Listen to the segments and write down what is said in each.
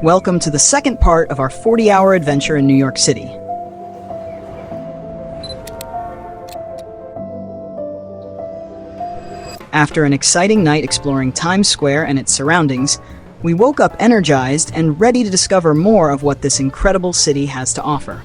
Welcome to the second part of our 40-hour adventure in New York City. After an exciting night exploring Times Square and its surroundings, we woke up energized and ready to discover more of what this incredible city has to offer.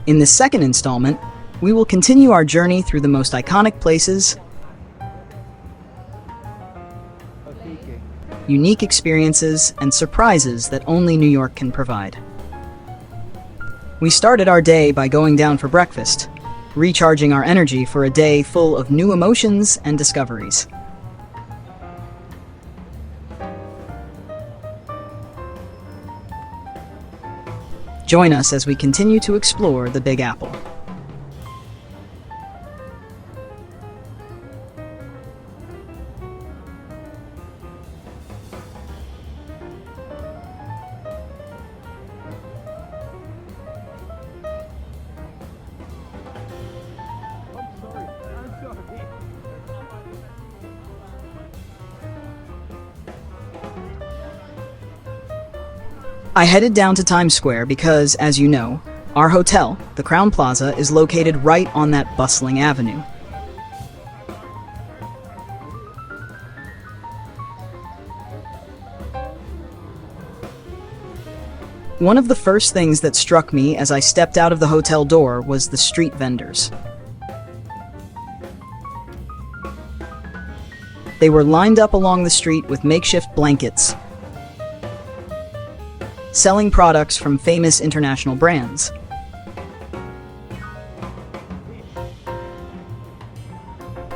In this second installment, we will continue our journey through the most iconic places, unique experiences, and surprises that only New York can provide. We started our day by going down for breakfast, recharging our energy for a day full of new emotions and discoveries. Join us as we continue to explore the Big Apple. I headed down to Times Square because, as you know, our hotel, the Crowne Plaza, is located right on that bustling avenue. One of the first things that struck me as I stepped out of the hotel door was the street vendors. They were lined up along the street with makeshift blankets, selling products from famous international brands.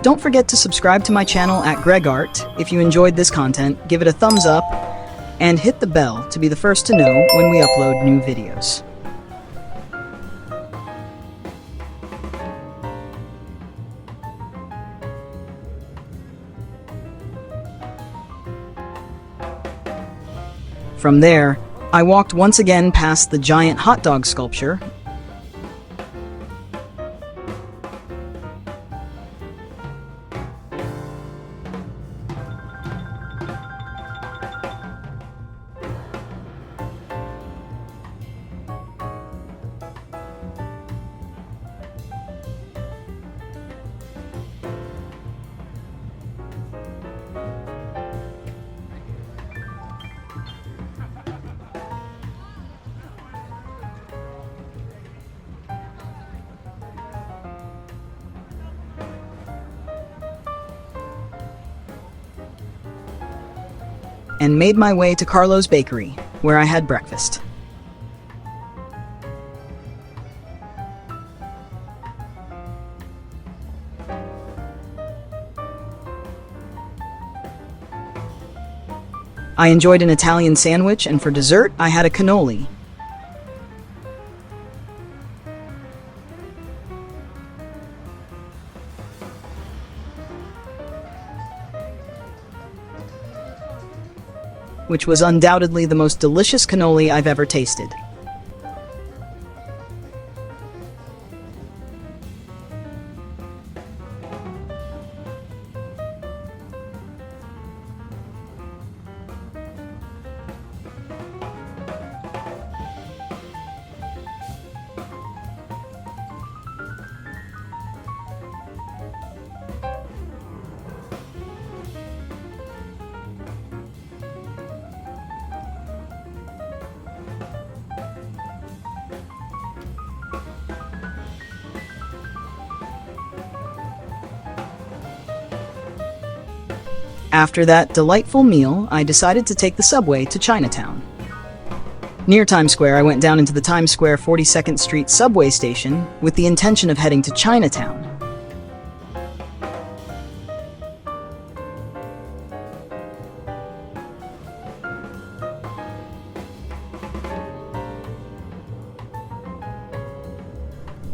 Don't forget to subscribe to my channel at GregArt. If you enjoyed this content, give it a thumbs up and hit the bell to be the first to know when we upload new videos. From there, I walked once again past the giant hot dog sculpture, and made my way to Carlo's Bakery, where I had breakfast. I enjoyed an Italian sandwich, and for dessert, I had a cannoli. Which was undoubtedly the most delicious cannoli I've ever tasted. After that delightful meal, I decided to take the subway to Chinatown. Near Times Square, I went down into the Times Square 42nd Street subway station with the intention of heading to Chinatown.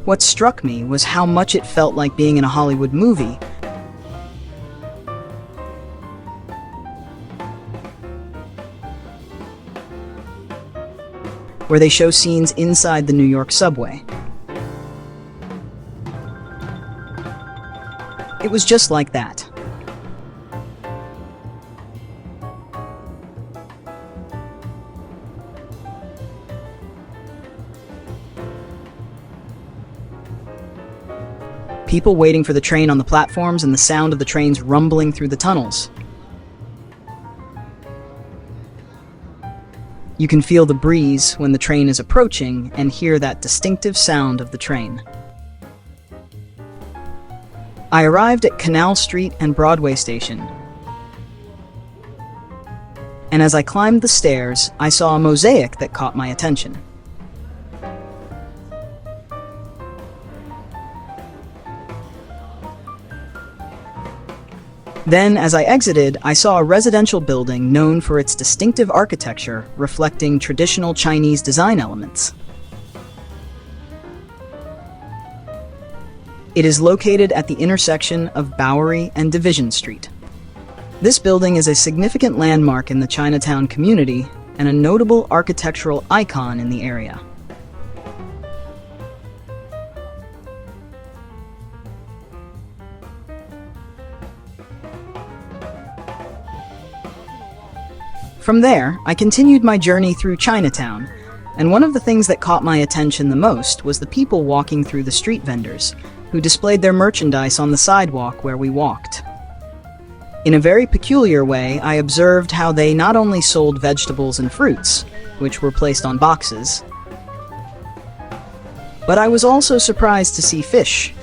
What struck me was how much it felt like being in a Hollywood movie, where they show scenes inside the New York subway. It was just like that. People waiting for the train on the platforms and the sound of the trains rumbling through the tunnels. You can feel the breeze when the train is approaching and hear that distinctive sound of the train. I arrived at Canal Street and Broadway Station, and as I climbed the stairs, I saw a mosaic that caught my attention. Then, as I exited, I saw a residential building known for its distinctive architecture, reflecting traditional Chinese design elements. It is located at the intersection of Bowery and Division Street. This building is a significant landmark in the Chinatown community and a notable architectural icon in the area. From there, I continued my journey through Chinatown, and one of the things that caught my attention the most was the people walking through the street vendors, who displayed their merchandise on the sidewalk where we walked. In a very peculiar way, I observed how they not only sold vegetables and fruits, which were placed on boxes, but I was also surprised to see fish.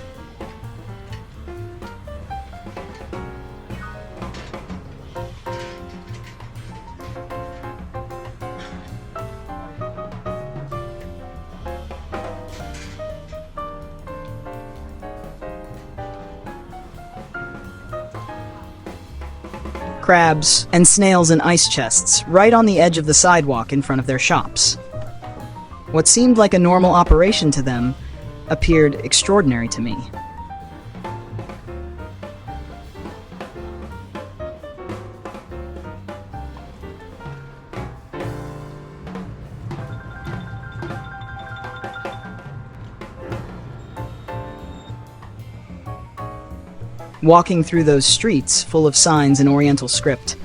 Crabs, and snails in ice chests right on the edge of the sidewalk in front of their shops. What seemed like a normal operation to them appeared extraordinary to me. Walking through those streets full of signs in Oriental script,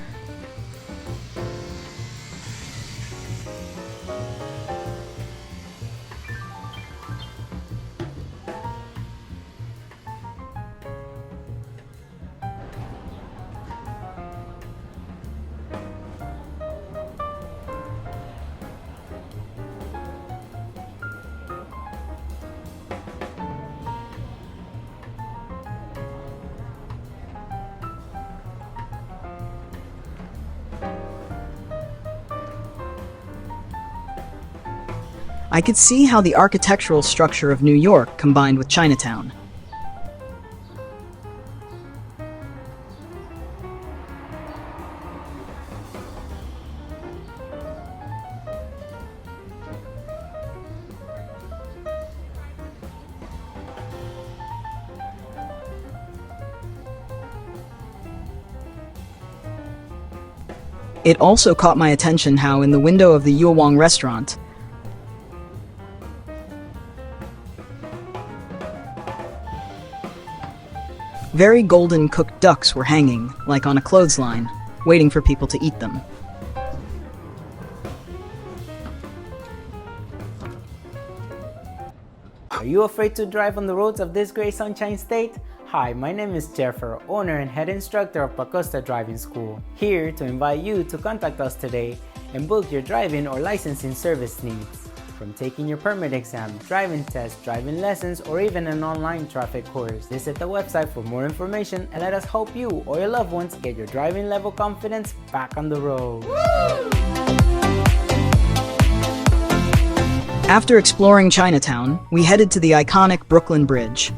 I could see how the architectural structure of New York combined with Chinatown. It also caught my attention how in the window of the Yue Wang restaurant, very golden cooked ducks were hanging, like on a clothesline, waiting for people to eat them. Are you afraid to drive on the roads of this great Sunshine State? Hi, my name is Jeffer, owner and head instructor of Pacosta Driving School, here to invite you to contact us today and book your driving or licensing service needs. From taking your permit exam, driving test, driving lessons, or even an online traffic course. Visit the website for more information and let us help you or your loved ones get your driving level confidence back on the road. After exploring Chinatown, we headed to the iconic Brooklyn Bridge.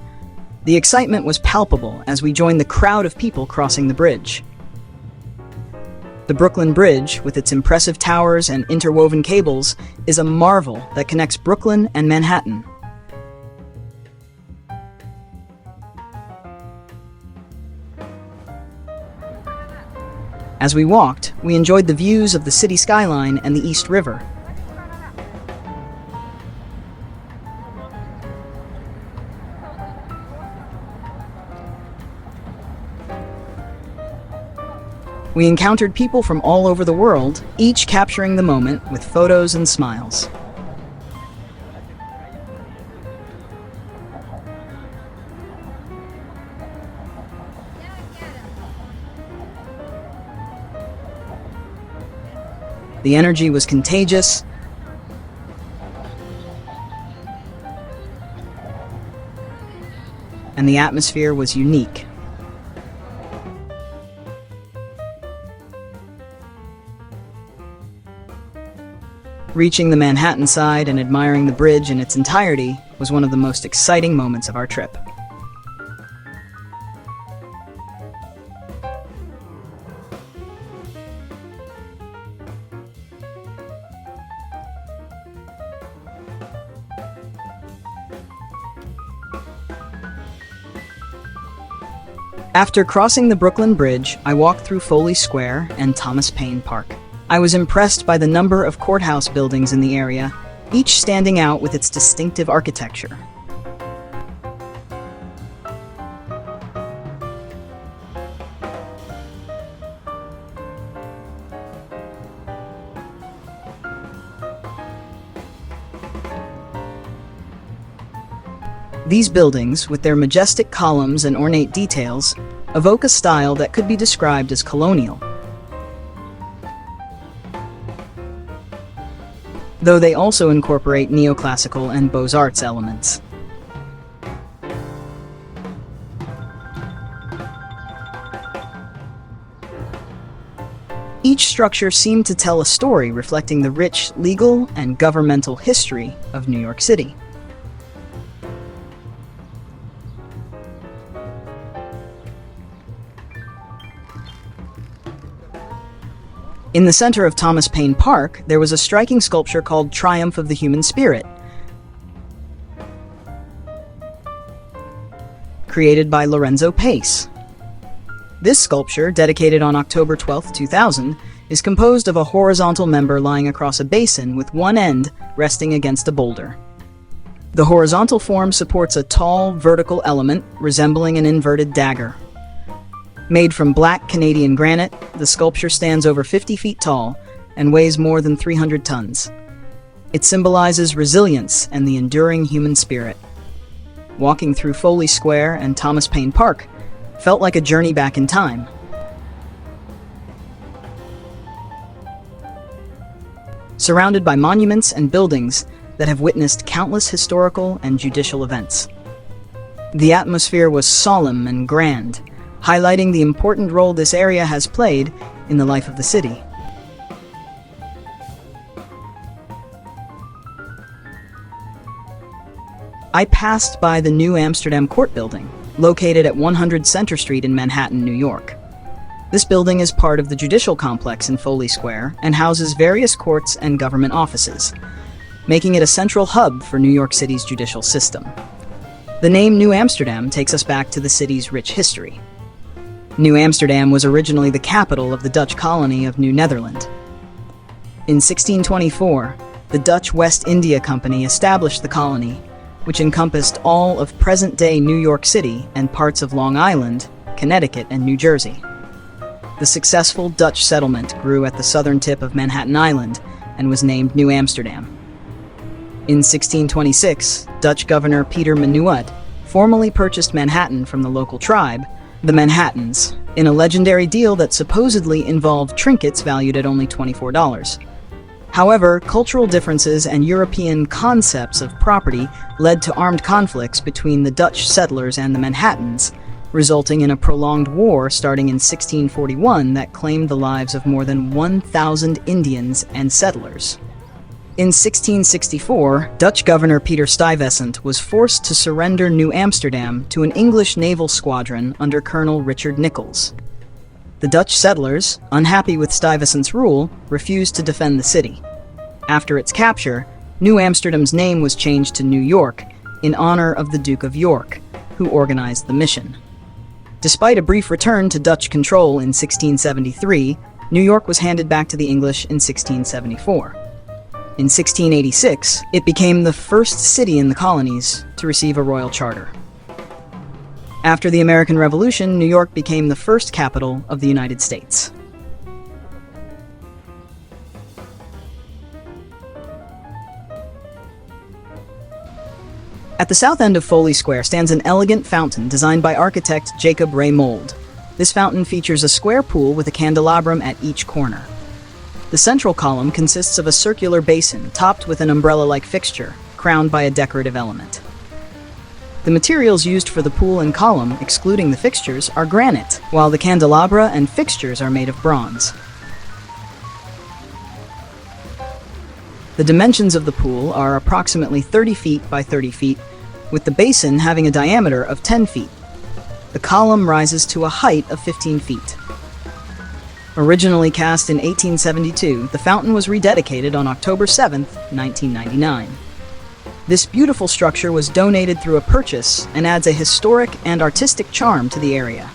The excitement was palpable as we joined the crowd of people crossing the bridge. The Brooklyn Bridge, with its impressive towers and interwoven cables, is a marvel that connects Brooklyn and Manhattan. As we walked, we enjoyed the views of the city skyline and the East River. We encountered people from all over the world, each capturing the moment with photos and smiles. The energy was contagious, and the atmosphere was unique. Reaching the Manhattan side and admiring the bridge in its entirety was one of the most exciting moments of our trip. After crossing the Brooklyn Bridge, I walked through Foley Square and Thomas Paine Park. I was impressed by the number of courthouse buildings in the area, each standing out with its distinctive architecture. These buildings, with their majestic columns and ornate details, evoke a style that could be described as colonial. Though they also incorporate neoclassical and Beaux-Arts elements. Each structure seemed to tell a story reflecting the rich legal and governmental history of New York City. In the center of Thomas Paine Park, there was a striking sculpture called Triumph of the Human Spirit, created by Lorenzo Pace. This sculpture, dedicated on October 12, 2000, is composed of a horizontal member lying across a basin with one end resting against a boulder. The horizontal form supports a tall, vertical element resembling an inverted dagger. Made from black Canadian granite, the sculpture stands over 50 feet tall and weighs more than 300 tons. It symbolizes resilience and the enduring human spirit. Walking through Foley Square and Thomas Paine Park felt like a journey back in time. Surrounded by monuments and buildings that have witnessed countless historical and judicial events. The atmosphere was solemn and grand, highlighting the important role this area has played in the life of the city. I passed by the New Amsterdam Court Building, located at 100 Center Street in Manhattan, New York. This building is part of the judicial complex in Foley Square and houses various courts and government offices, making it a central hub for New York City's judicial system. The name New Amsterdam takes us back to the city's rich history. New Amsterdam was originally the capital of the Dutch colony of New Netherland. In 1624, the Dutch West India Company established the colony, which encompassed all of present-day New York City and parts of Long Island, Connecticut, and New Jersey. The successful Dutch settlement grew at the southern tip of Manhattan Island and was named New Amsterdam. In 1626, Dutch Governor Peter Minuit formally purchased Manhattan from the local tribe, the Manhattans, in a legendary deal that supposedly involved trinkets valued at only $24. However, cultural differences and European concepts of property led to armed conflicts between the Dutch settlers and the Manhattans, resulting in a prolonged war starting in 1641 that claimed the lives of more than 1,000 Indians and settlers. In 1664, Dutch Governor Peter Stuyvesant was forced to surrender New Amsterdam to an English naval squadron under Colonel Richard Nicolls. The Dutch settlers, unhappy with Stuyvesant's rule, refused to defend the city. After its capture, New Amsterdam's name was changed to New York in honor of the Duke of York, who organized the mission. Despite a brief return to Dutch control in 1673, New York was handed back to the English in 1674. In 1686, it became the first city in the colonies to receive a royal charter. After the American Revolution, New York became the first capital of the United States. At the south end of Foley Square stands an elegant fountain designed by architect Jacob Ray Mould. This fountain features a square pool with a candelabrum at each corner. The central column consists of a circular basin topped with an umbrella-like fixture, crowned by a decorative element. The materials used for the pool and column, excluding the fixtures, are granite, while the candelabra and fixtures are made of bronze. The dimensions of the pool are approximately 30 feet by 30 feet, with the basin having a diameter of 10 feet. The column rises to a height of 15 feet. Originally cast in 1872, the fountain was rededicated on October 7, 1999. This beautiful structure was donated through a purchase and adds a historic and artistic charm to the area.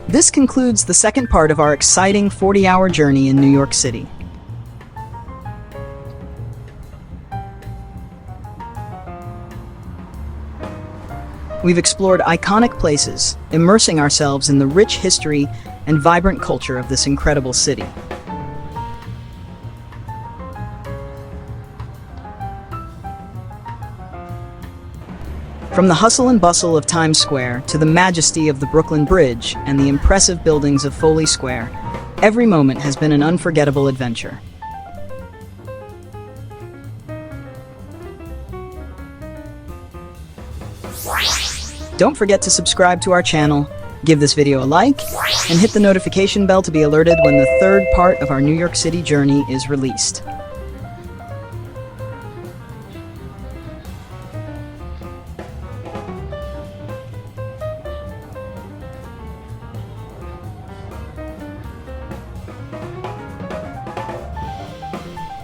This concludes the second part of our exciting 40-hour journey in New York City. We've explored iconic places, immersing ourselves in the rich history and vibrant culture of this incredible city. From the hustle and bustle of Times Square to the majesty of the Brooklyn Bridge and the impressive buildings of Foley Square, every moment has been an unforgettable adventure. Don't forget to subscribe to our channel, give this video a like, and hit the notification bell to be alerted when the third part of our New York City journey is released.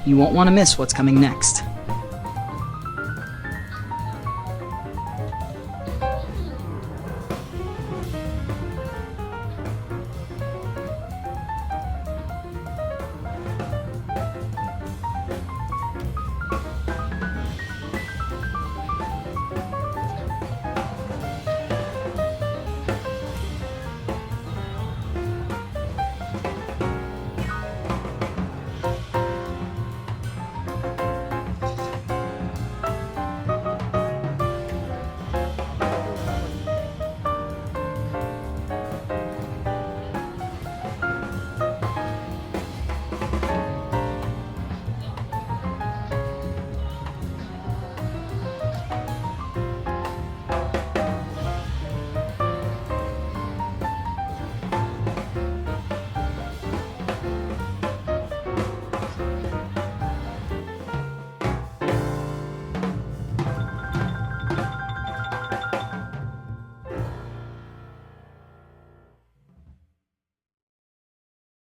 You won't want to miss what's coming next.